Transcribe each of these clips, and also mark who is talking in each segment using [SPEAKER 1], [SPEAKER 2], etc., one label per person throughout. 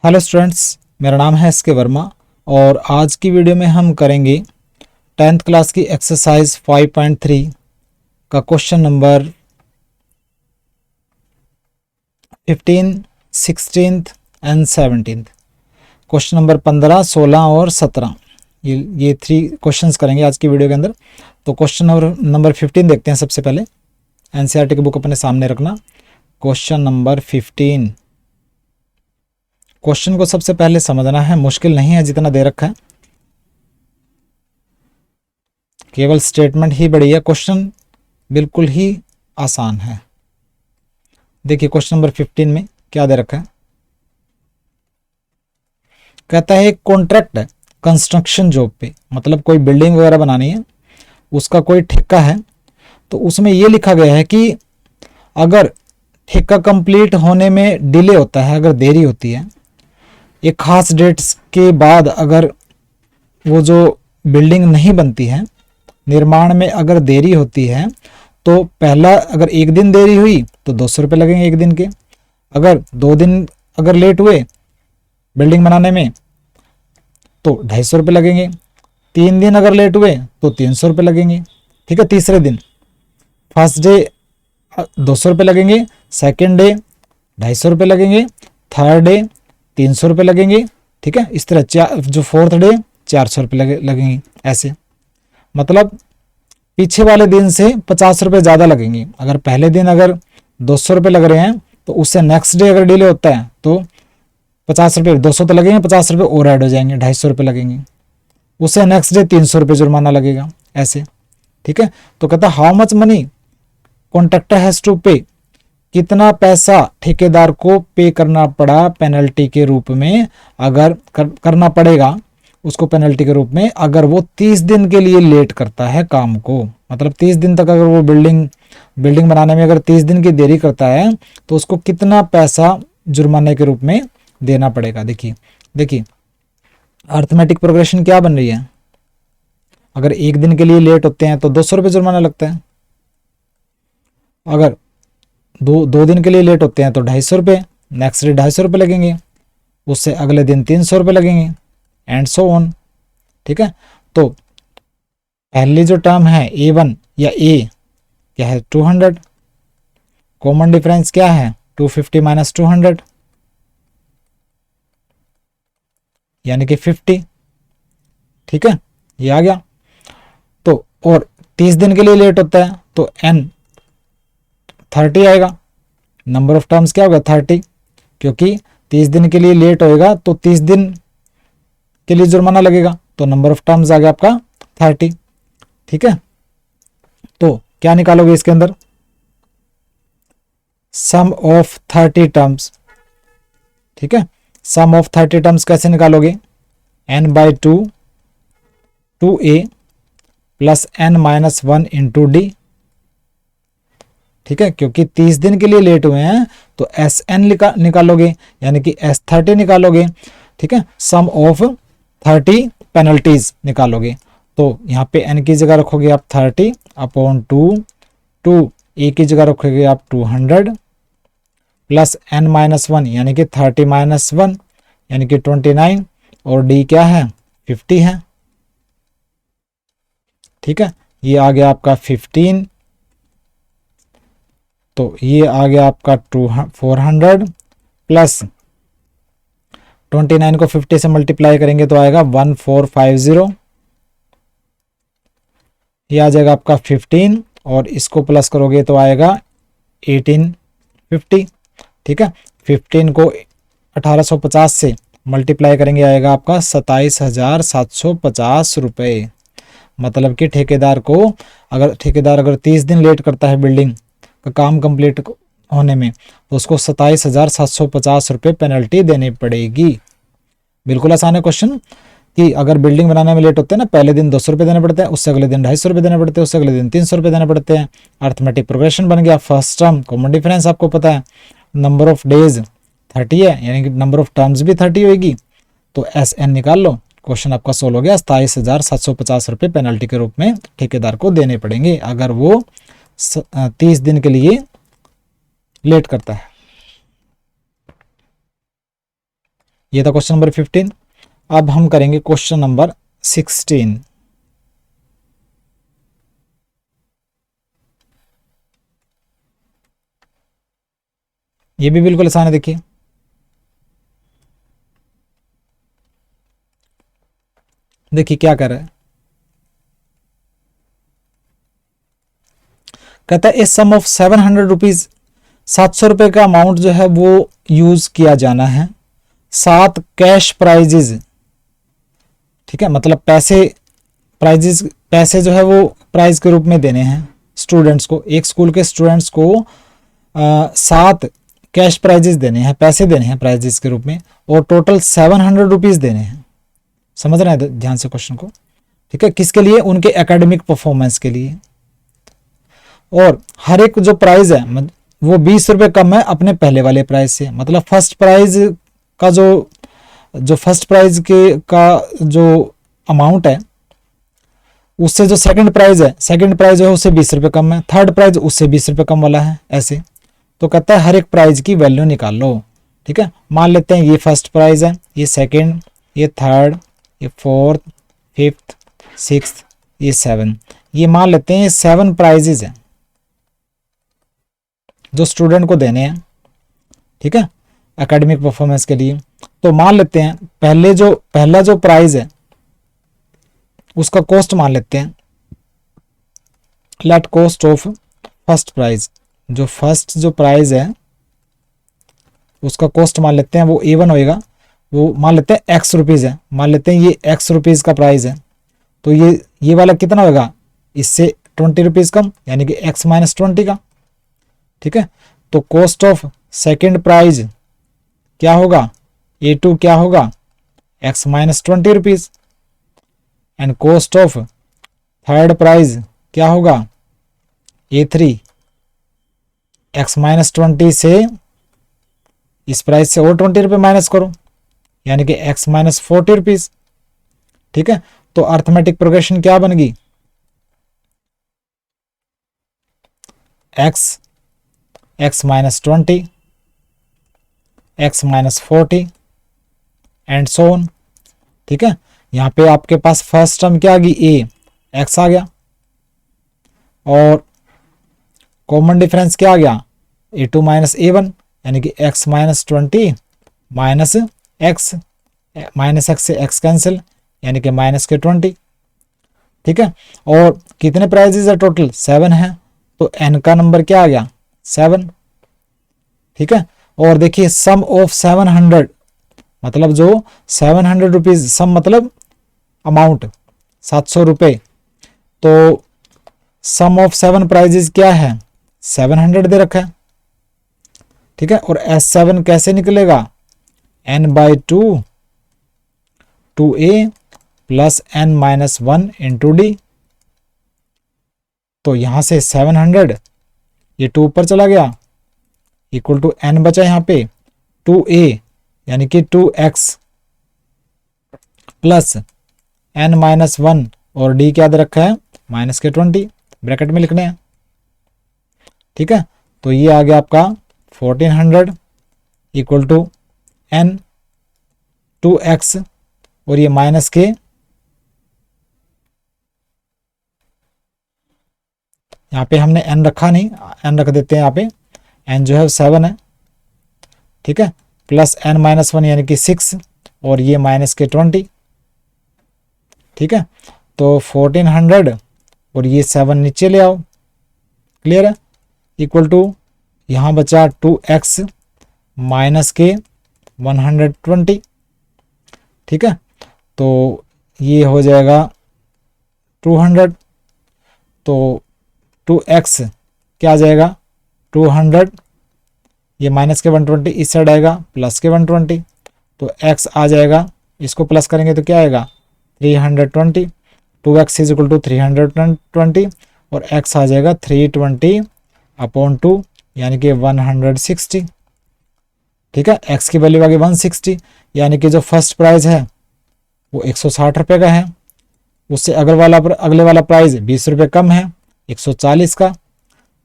[SPEAKER 1] Hello students, मेरा नाम है एस के वर्मा और आज की वीडियो में हम करेंगे 10th क्लास की एक्सरसाइज 5.3 का question number 15, 16 and 17। Question number 15, 16 और 17 ये 3 क्वेश्चंस करेंगे आज की वीडियो के अंदर। तो क्वेश्चन नंबर 15 देखते हैं। सबसे पहले एनसीईआरटी की बुक अपने सामने रखना। क्वेश्चन नंबर 15, क्वेश्चन को सबसे पहले समझना है, मुश्किल नहीं है जितना दे रखा है, केवल स्टेटमेंट ही बड़ी है। क्वेश्चन बिल्कुल ही आसान है। देखिए क्वेश्चन नंबर 15 में क्या दे रखा है। कहता है एक कॉन्ट्रैक्ट है कंस्ट्रक्शन जॉब पे, मतलब कोई बिल्डिंग वगैरह बनानी है, उसका कोई ठेका है। तो उसमें ये लिखा गया है कि अगर ठेका कंप्लीट होने में डिले होता है, अगर देरी होती है, एक खास डेट्स के बाद अगर वो जो बिल्डिंग नहीं बनती है, निर्माण में अगर देरी होती है, तो पहला अगर एक दिन देरी हुई तो 200 रुपये लगेंगे एक दिन के। अगर 2 दिन अगर लेट हुए बिल्डिंग बनाने में तो 250 रुपये लगेंगे। 3 दिन अगर लेट हुए तो 300 रुपये लगेंगे। ठीक है, तीसरे दिन फर्स्ट डे 200 रुपये लगेंगे, सेकेंड डे 250 रुपये लगेंगे, थर्ड डे 300 रुपये लगेंगे। ठीक है, इस तरह जो फोर्थ डे 400 रुपये लगेंगे। ऐसे मतलब पीछे वाले दिन से 50 रुपये ज़्यादा लगेंगे। अगर पहले दिन अगर 200 रुपये लग रहे हैं तो उससे नेक्स्ट डे अगर डिले होता है तो 50 रुपये, 200 तो लगेंगे, 50 रुपये और ऐड हो जाएंगे, 250 रुपये लगेंगे। उससे नेक्स्ट डे 300 रुपये जुर्माना लगेगा। ऐसे ठीक है। तो कहता how much money contractor has to pay, कितना पैसा ठेकेदार को पे करना पड़ा पेनल्टी के रूप में, अगर करना पड़ेगा उसको पेनल्टी के रूप में अगर वो 30 दिन के लिए लेट करता है काम को। मतलब 30 दिन तक अगर वो बिल्डिंग बनाने में अगर 30 दिन की देरी करता है तो उसको कितना पैसा जुर्माने के रूप में देना पड़ेगा। देखिए अर्थमेटिक प्रोग्रेशन क्या बन रही है। अगर एक दिन के लिए लेट होते हैं तो 200 रुपये जुर्माना लगता है। अगर दो दिन के लिए लेट होते हैं तो 250 रुपये, नेक्स्ट डे 250 रुपये लगेंगे, उससे अगले दिन 300 रुपये लगेंगे, एंड सो ऑन। ठीक है। तो पहली जो टर्म है A1 या A क्या है 200, कॉमन डिफरेंस क्या है 250 माइनस 200 यानी कि 50। ठीक है, ये आ गया। तो और 30 दिन के लिए लेट होता है तो N 30 आएगा। नंबर ऑफ टर्म्स क्या होगा 30, क्योंकि 30 दिन के लिए लेट होएगा तो 30 दिन के लिए जुर्माना लगेगा, तो नंबर ऑफ टर्म्स आ गया आपका 30। ठीक है, तो क्या निकालोगे इसके अंदर सम ऑफ 30 टर्म्स। ठीक है, सम ऑफ 30 टर्म्स कैसे निकालोगे, n/2 2a plus n-1 into D. ठीक है, क्योंकि 30 दिन के लिए लेट हुए हैं तो SN निकालोगे यानी कि S30 निकालोगे। ठीक है, सम ऑफ 30 पेनल्टीज निकालोगे। तो यहाँ पे n की जगह रखोगे आप 30 अपॉन 2 a की जगह रखोगे आप 200 प्लस n-1 यानी कि 30-1 यानी कि 29 और d क्या है 50 है। ठीक है, ये आ गया आपका 15, तो ये आ गया आपका 400 प्लस 29 को 50 से मल्टीप्लाई करेंगे तो आएगा 1450। ये आ जाएगा आपका 15 और इसको प्लस करोगे तो आएगा 1850। ठीक है, 15 को 1850 से मल्टीप्लाई करेंगे आएगा आपका 27,750 रुपये। मतलब कि ठेकेदार अगर 30 दिन लेट करता है बिल्डिंग का काम कंप्लीट होने में तो उसको 27,750 रुपये पेनल्टी देनी पड़ेगी। बिल्कुल आसान है क्वेश्चन कि अगर बिल्डिंग बनाने में लेट होते हैं ना, पहले दिन 200 रुपये देने पड़ते हैं, उससे अगले दिन 250 रुपये देने पड़ते हैं, उससे अगले दिन 300 रुपये देने पड़ते हैं। अर्थमेटिक प्रोग्रेशन बन गया। फर्स्ट टर्म कॉमन डिफरेंस आपको पता है, नंबर ऑफ डेज 30 है यानी कि नंबर ऑफ टर्म्स भी 30 होगी, तो SN निकाल लो। क्वेश्चन आपका सोल्व हो गया। 27,750 रुपये पेनल्टी के रूप में ठेकेदार को देने पड़ेंगे अगर वो 30 दिन के लिए लेट करता है। ये था क्वेश्चन नंबर 15। अब हम करेंगे क्वेश्चन नंबर 16। ये भी बिल्कुल आसान है, देखिए। देखिए क्या कर रहा है, कहता है इस सम ऑफ 700 रुपीज, 700 रुपये का अमाउंट जो है वो यूज किया जाना है 7 कैश प्राइजेज। ठीक है, मतलब पैसे जो है वो प्राइज के रूप में देने हैं स्टूडेंट्स को, एक स्कूल के स्टूडेंट्स को 7 कैश प्राइजेस देने हैं, पैसे देने हैं प्राइजेस के रूप में, और टोटल 700 रुपीज देने हैं। समझ रहे हैं ध्यान से क्वेश्चन को? ठीक है, किसके लिए? उनके एकेडमिक परफॉर्मेंस के लिए। और हर एक जो प्राइज है वो 20 रुपये कम है अपने पहले वाले प्राइज से। मतलब फर्स्ट प्राइज का जो फर्स्ट प्राइज के का जो अमाउंट है उससे जो सेकंड प्राइज है उससे 20 रुपये कम है, थर्ड प्राइज उससे 20 रुपये कम वाला है, ऐसे। तो कहता है हर एक प्राइज की वैल्यू निकाल लो। ठीक है, मान लेते हैं ये फर्स्ट प्राइज है, ये सेकंड, ये थर्ड, ये फोर्थ, फिफ्थ, सिक्स्थ, ये 7। ये मान लेते हैं ये 7 प्राइजेज हैं जो स्टूडेंट को देने हैं। ठीक है, एकेडमिक परफॉर्मेंस के लिए। तो मान लेते हैं पहला जो प्राइज है उसका कॉस्ट मान लेते हैं, let cost of first prize, जो फर्स्ट जो प्राइज है उसका कॉस्ट मान लेते हैं, वो A1 होएगा, वो मान लेते हैं x रुपीज है, मान लेते हैं ये x रुपीज का प्राइस है। तो ये वाला कितना होगा? इससे 20 रुपीज कम, यानी कि x माइनस 20 का। ठीक है, तो कॉस्ट ऑफ सेकेंड प्राइज क्या होगा? A2 क्या होगा? x minus 20 rupees. And cost of third prize क्या होगा? A3, x माइनस 20 से इस प्राइस से और 20 रुपये माइनस करो, यानी कि x माइनस 40 रुपीज। ठीक है, तो अर्थमेटिक प्रोग्रेशन क्या बन गई? x minus 20, x minus 40 and so on. ठीक है, यहाँ पे आपके पास फर्स्ट टर्म क्या आ गई? a, x आ गया, और कॉमन डिफरेंस क्या आ गया? A2 माइनस A1, यानी कि x minus 20 minus x, minus x से x कैंसिल, यानी कि माइनस के 20। ठीक है, और कितने प्राइजेस है? टोटल 7 है, तो n का नंबर क्या आ गया? 7। ठीक है, और देखिए सम ऑफ 700, मतलब जो 700 रुपीज, सम मतलब अमाउंट 700 रुपये, तो सम ऑफ 7 प्राइजेस क्या है? 700 दे रखा है। ठीक है, और S7 कैसे निकलेगा? n by 2 2a plus n minus 1 into D. तो यहां से 700, ये 2 ऊपर चला गया, इक्वल टू n बचा यहाँ पे 2a, यानी कि 2x प्लस n माइनस 1, और d क्या दे रखा है? माइनस के 20, ब्रैकेट में लिखने हैं। ठीक है, तो ये आ गया आपका 1400 इक्वल टू n 2x, और ये माइनस के, यहाँ पे हमने n रखा नहीं, n रख देते हैं यहाँ पे, n जो है 7 है। ठीक है, प्लस n माइनस 1 यानी कि 6, और ये माइनस के 20। ठीक है, तो 1400 और ये 7 नीचे ले आओ, क्लियर है, इक्वल टू यहाँ बचा 2x माइनस के 120। ठीक है, तो ये हो जाएगा 200, तो 2x क्या आ जाएगा? 200, ये माइनस के 120 इस साइड आएगा, प्लस के 120, तो x आ जाएगा, इसको प्लस करेंगे तो क्या आएगा? 320। 2x इज इक्वल टू 320, और x आ जाएगा 320 अपॉन 2, यानी कि 160। ठीक है, x की वैल्यू आ गई 160, यानी कि जो फर्स्ट प्राइस है वो 160 रुपये का है, उससे अगले वाला प्राइस 20 रुपये कम है, 140 का,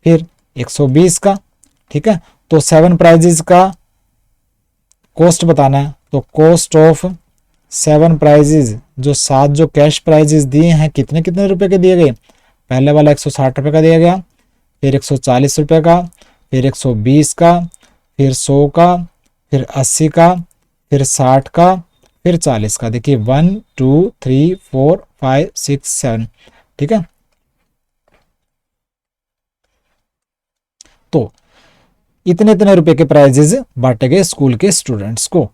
[SPEAKER 1] फिर 120 का। ठीक है, तो 7 प्राइजेस का कॉस्ट बताना है, तो कॉस्ट ऑफ 7 प्राइजेज, जो 7 जो कैश प्राइजेज दिए हैं कितने कितने रुपए के दिए गए। पहले वाला 160 रुपये का दिया गया, फिर 140 रुपये का, फिर 120 का, फिर 100 का, फिर 80 का, फिर 60 का, फिर 40 का। देखिए 1 2 3 4 5 6 7, ठीक है। तो इतने इतने रुपए के प्राइजेज बांटे गए स्कूल के स्टूडेंट्स को,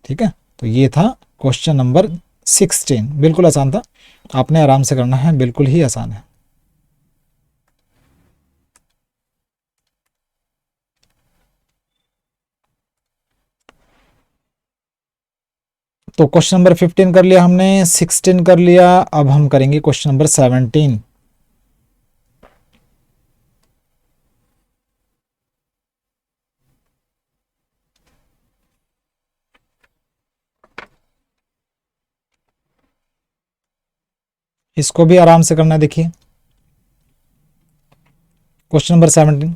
[SPEAKER 1] ठीक है। तो ये था क्वेश्चन नंबर 16, बिल्कुल आसान था, आपने आराम से करना है, बिल्कुल ही आसान है। तो क्वेश्चन नंबर 15 कर लिया हमने, 16 कर लिया, अब हम करेंगे क्वेश्चन नंबर 17। इसको भी आराम से करना है। देखिए क्वेश्चन नंबर 17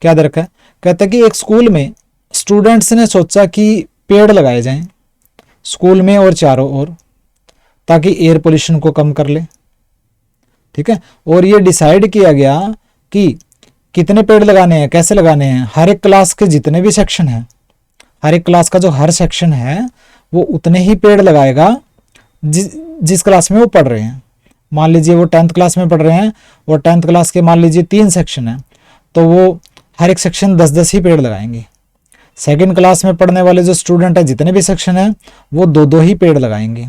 [SPEAKER 1] क्या दे रखा है, कहता है कि एक स्कूल में स्टूडेंट्स ने सोचा कि पेड़ लगाए जाएं स्कूल में और चारों ओर, ताकि एयर पोल्यूशन को कम कर ले, ठीक है। और ये डिसाइड किया गया कि कितने पेड़ लगाने हैं, कैसे लगाने हैं। हर एक क्लास के जितने भी सेक्शन हैं, हर एक क्लास का जो हर सेक्शन है वो उतने ही पेड़ लगाएगा जिस क्लास में वो पढ़ रहे हैं। मान लीजिए वो 10th क्लास में पढ़ रहे हैं और 10th क्लास के मान लीजिए 3 सेक्शन हैं, तो वो हर एक सेक्शन 10-10 ही पेड़ लगाएंगे। सेकंड क्लास में पढ़ने वाले जो स्टूडेंट है जितने भी सेक्शन हैं वो 2-2 ही पेड़ लगाएंगे,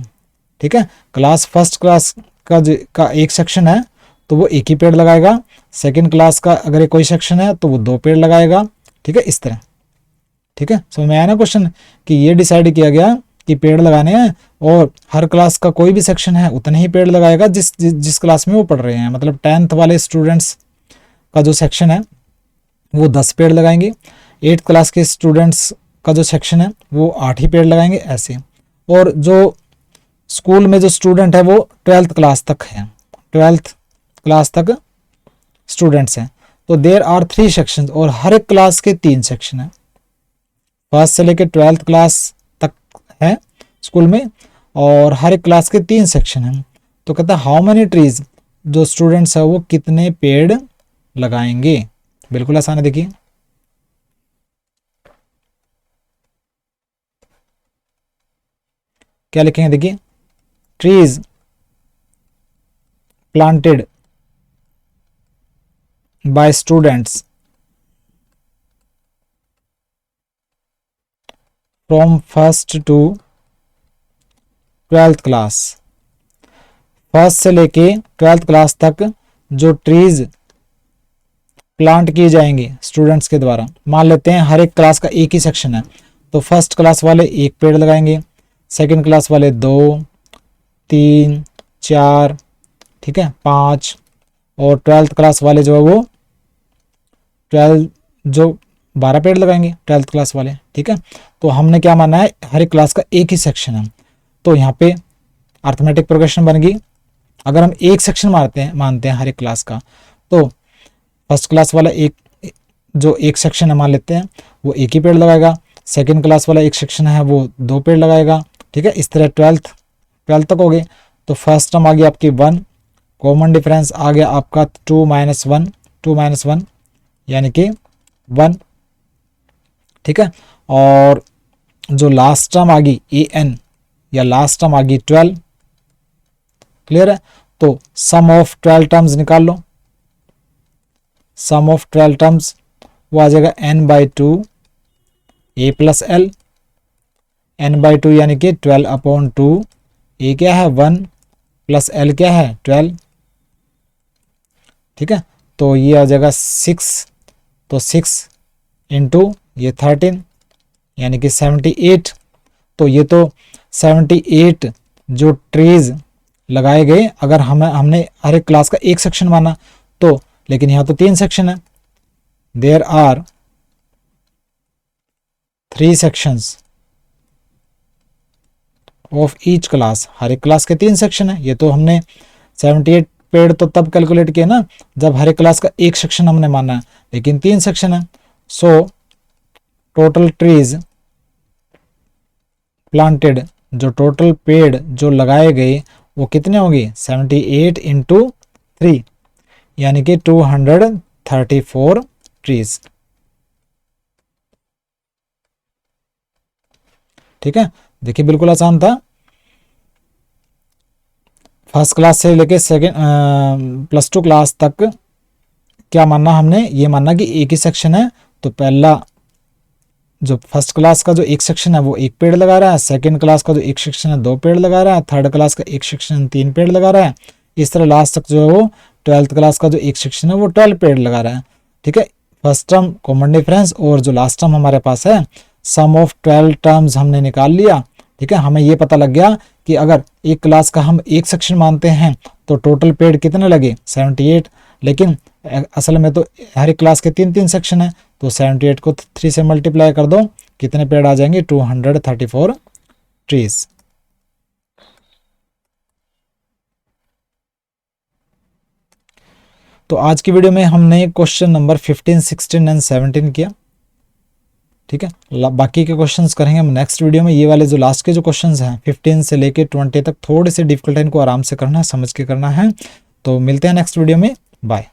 [SPEAKER 1] ठीक है। क्लास फर्स्ट क्लास का एक सेक्शन है तो वो एक ही पेड़ लगाएगा, सेकंड क्लास का अगर कोई सेक्शन है तो वो 2 पेड़ लगाएगा, ठीक है, इस तरह, ठीक है। समझ में आया ना क्वेश्चन, कि ये डिसाइड किया गया कि पेड़ लगाने हैं और हर क्लास का कोई भी सेक्शन है उतने ही पेड़ लगाएगा जिस क्लास में वो पढ़ रहे हैं। मतलब 10th वाले स्टूडेंट्स का जो सेक्शन है वो 10 पेड़ लगाएंगे, 8th क्लास के स्टूडेंट्स का जो सेक्शन है वो 8 ही पेड़ लगाएंगे, ऐसे। और जो स्कूल में जो स्टूडेंट है वो 12th क्लास तक है, 12th क्लास तक स्टूडेंट्स हैं, तो देयर आर 3 सेक्शन और हर एक क्लास के 3 सेक्शन है। फर्स्ट से लेकर 12th क्लास तक है स्कूल में और हर एक क्लास के 3 सेक्शन हैं। तो कहता है हाउ मेनी ट्रीज, जो स्टूडेंट्स है वो कितने पेड़ लगाएंगे। बिल्कुल आसान है। देखिए क्या लिखेंगे, देखिए trees planted by students from first to 12th class. First से लेके 12th क्लास तक जो ट्रीज प्लांट किए जाएंगे स्टूडेंट्स के द्वारा, मान लेते हैं हर एक क्लास का एक ही सेक्शन है, तो फर्स्ट क्लास वाले 1 पेड़ लगाएंगे, सेकंड क्लास वाले 2 3 4, ठीक है, 5, और 12th क्लास वाले जो है वो 12 पेड़ लगाएंगे 12th क्लास वाले, ठीक है। तो हमने क्या माना है, हर एक क्लास का एक ही सेक्शन है, तो यहाँ पे अर्थमेटिक प्रोग्रेशन बन गई। अगर हम एक सेक्शन मानते हैं हर एक क्लास का, तो फर्स्ट क्लास वाला एक सेक्शन है मान लेते हैं वो 1 ही पेड़ लगाएगा, सेकंड क्लास वाला एक सेक्शन है वो 2 पेड़ लगाएगा, ठीक है। इस तरह 12th तक हो गए। तो फर्स्ट टर्म आ गया आपकी 1, कॉमन डिफरेंस आ गया आपका 2 - 1 यानी कि 1, ठीक है। और जो लास्ट टर्म आ गई an या लास्ट टर्म आ गई 12, क्लियर है। तो सम ऑफ 12 टर्म्स निकाल लो, सम ऑफ 12 टर्म्स वो आ जाएगा n/2 a + l, n/2 यानी कि 12/2, a क्या है 1 + l क्या है 12, ठीक है। तो ये आ जाएगा 6, तो 6 इंटू ये 13 यानी कि 78। तो ये तो 78 जो ट्रीज लगाए गए, अगर हमने हर एक क्लास का एक सेक्शन माना तो, लेकिन यहाँ तो 3 सेक्शन है, there are 3 sections of each class, हर एक क्लास के 3 सेक्शन है। ये तो हमने 78 पेड़ तो तब कैलकुलेट किया ना जब हर एक क्लास का एक सेक्शन हमने माना है, लेकिन 3 सेक्शन है। सो टोटल ट्रीज प्लांटेड, जो टोटल पेड़ जो लगाए गए वो कितने होंगे 78 इंटू 3 यानी कि 234 ट्रीज। ठीक है, देखिए बिल्कुल आसान था। फर्स्ट क्लास से लेके सेकेंड +2 क्लास तक क्या मानना हमने, ये मानना कि एक ही सेक्शन है, तो पहला जो फर्स्ट क्लास का जो एक सेक्शन है वो एक पेड़ लगा रहा है, सेकंड क्लास का जो एक सेक्शन है 2 पेड़ लगा रहा है, थर्ड क्लास का एक सेक्शन 3 पेड़ लगा रहा है, इस तरह लास्ट तक जो है वो 12th क्लास का जो एक सेक्शन है वो 12 पेड़ लगा रहा है। ठीक है, फर्स्ट टर्म कॉमन डिफरेंस और जो लास्ट टर्म हमारे पास है सम ऑफ 12 टर्म्स हमने निकाल लिया। ठीक है, हमें ये पता लग गया कि अगर एक क्लास का हम एक सेक्शन मानते हैं तो टोटल पेड़ कितने लगे 78, लेकिन असल में तो हर एक क्लास के 3-3 सेक्शन है, तो 78 को 3 से मल्टीप्लाई कर दो, कितने पेड़ आ जाएंगे 234 ट्रीज। तो आज की वीडियो में हमने क्वेश्चन नंबर 15, 16 एंड 17 किया। ठीक है, बाकी के क्वेश्चंस करेंगे हम नेक्स्ट वीडियो में। ये वाले जो लास्ट के जो क्वेश्चंस हैं 15 से लेके 20 तक थोड़े से डिफिकल्ट है, इनको आराम से करना है, समझ के करना है। तो मिलते हैं नेक्स्ट वीडियो में, बाय।